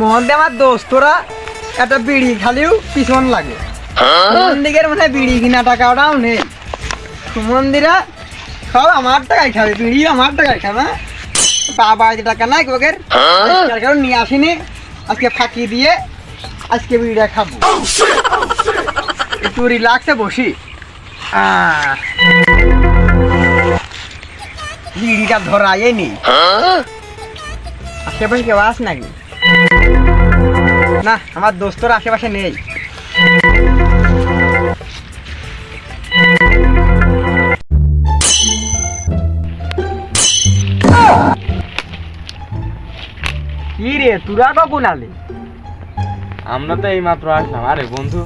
মধ্যে আমার দোস্তরা একটা বিড়ি খালিও পিছন লাগে দিকের মানে বিড়ি কিনা টাকা ওটাও নেই সুমন্দিরা সব আমার টাকায় খাবে বিড়ি আমার টাকায় খাবে বাবা টাকা নাই ওকে কারণ নিয়ে আসিনি আজকে ফাঁকি দিয়ে আজকে বিড়িটা খাবো একটু রিল্যাক্সে বসি বিড়িটা ধরাই নি আশেপাশে কেউ আস নাকি না আমার দোস্তর আশেপাশে নেই কি রে তোরা কখন আলি? আমরা তো এই মাত্র আসলাম। আরে বন্ধু,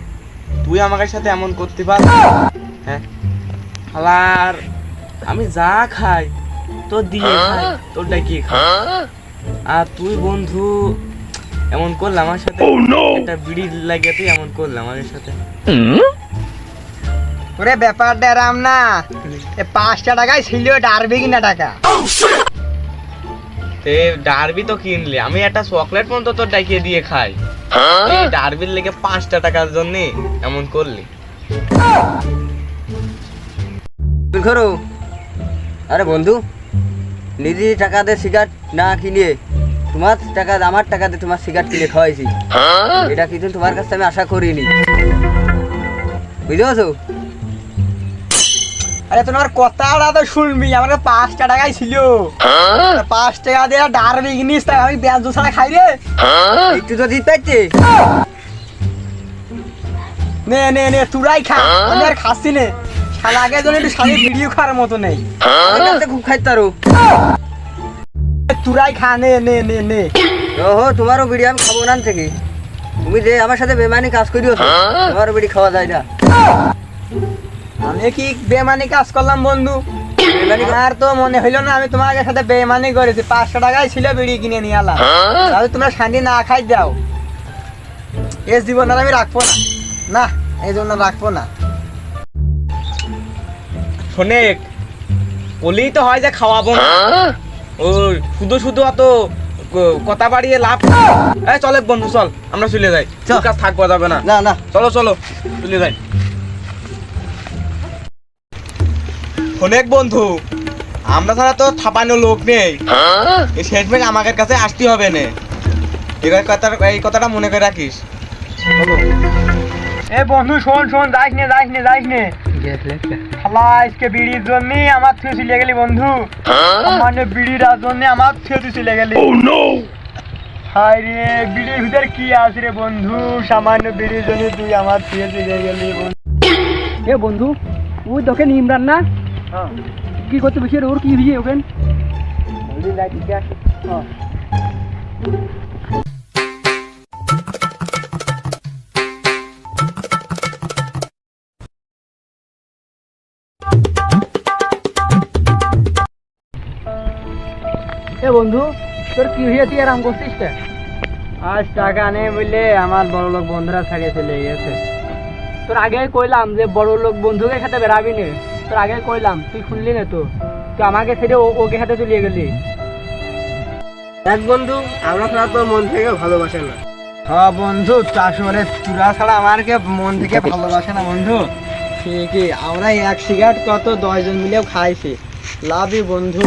তুই আমাকে সাথে এমন করতে পার? হ্যাঁ আর আমি যা খাই তো দিয়ে খাই, তোরটা কি খাই, আর তুই বন্ধু এমন করলে আমার সাথে। একটা বিড়ি লাগিয়ে তুই এমন করলে আমাদের সাথে। ওরে ব্যাপারটা এরাম না, 5টা টাকায় ছিল ডারবি কিনা টাকা। তে ডারবি তো কিনলি, আমি একটা চকলেট পর্যন্ত তোর ডাকিয়ে দিয়ে খাই, এই ডারবির লেগে 5টা টাকার জন্য এমন করলি। করো আরে বন্ধু, নিজে টাকা দিয়ে সিগারেট না কিনে তোমার টাকা আমার টাকা দিয়ে তোমার সিগারেট কিনে খাওয়াইছি, এটা কিন্তু তোমার কাছে আমি আশা করিনি, বুঝতে পারছো? আরে তোমার কথাটা তো শুনবি, আমার 5টা টাকায় ছিল, 5 টাকা দিয়ে ডারবি কিনিস তাই আমি পেঁয়াজ ছাড়া খাই রে। একটু তো দিতে পারছে, নে নে নে তুরাই খা, আমি আর খাচ্ছি নে। শালা আগে জন্য একটু শালি ভিডিও খাওয়ার মতো নেই, আমার কাছে খুব খাইতে পারো। তুরাই খা, নে নে নে নে। ওহো, তোমারও বিড়ি আমি খাবো না থেকে, তুমি যে আমার সাথে বেমানি কাজ করিও, তোমারও বিড়ি খাওয়া যায় না। আমি কি বেমানি কাজ করলাম বন্ধু? আর তো মনে হইলো না আমি তোমার সাথে বেমানি করেছি। 500 টাকায় ছিল বিড়ি কিনে নিয়ে আলাম, তাহলে তোমরা শান্তি না খাই দাও। এ জীবন আর আমি রাখবো না, না এই জন্য রাখবো না। শোনেক বলেই তো হয় যে খাওয়াবো না, ও শুধু শুধু অত কথা বাড়িয়ে লাভ। এই চলে বন্ধু, চল আমরা চলে যাই, তোর কাছে থাকবো যাবে না। না না, চলো চলো চলে যাই। অনেক বন্ধু, আমরা ছাড়া তো থাপানো লোক নেই, এই শেষমেশ আমাদের কাছে আসতে হবে না, এই কথাটা মনে করে রাখিস। এ বন্ধু শোন শোন, যাইস নে যাইস নে যাইস নে। শালা আজকে বিড়ির জন্য আমার থেকে চলে গেলি বন্ধু, মানে বিড়ির জন্য আমার থেকে চলে গেলি। হায় রে, বিড়ির ভিতরে কি আছে রে বন্ধু, সামান্য বিড়ির জন্য তুই আমার থেকে চলে গেলি বন্ধু। এ বন্ধু, ওই দেখেন ইমরান না, কি করতে বসে ওর কি হয়েছে ওখান? এ বন্ধু, তোর কি হয়ে তুই আরাম করছিস? আজ টাকা নেই বললে আমার বড় লোক বন্ধুরা ছাড়িয়ে চলে গেছে। তোর আগে কইলাম যে বড় লোক বন্ধুকে সাথে বেড়াবি নে, তোর আগে কইলাম, তুই শুনলি না তো, তুই আমাকে ছেড়ে ওকে সাথে চলিয়ে গেলি। এক বন্ধু, আমরা ছাড়া তোর মন থেকে ভালোবাসে না। হ্যাঁ বন্ধু, আসলে তোরা ছাড়া আমারকে মন থেকে ভালোবাসে না বন্ধু। ঠিকই, আমরা 1 সিগারেট কত 10 জন মিলেও খাইছি, লাভ ইউ বন্ধু।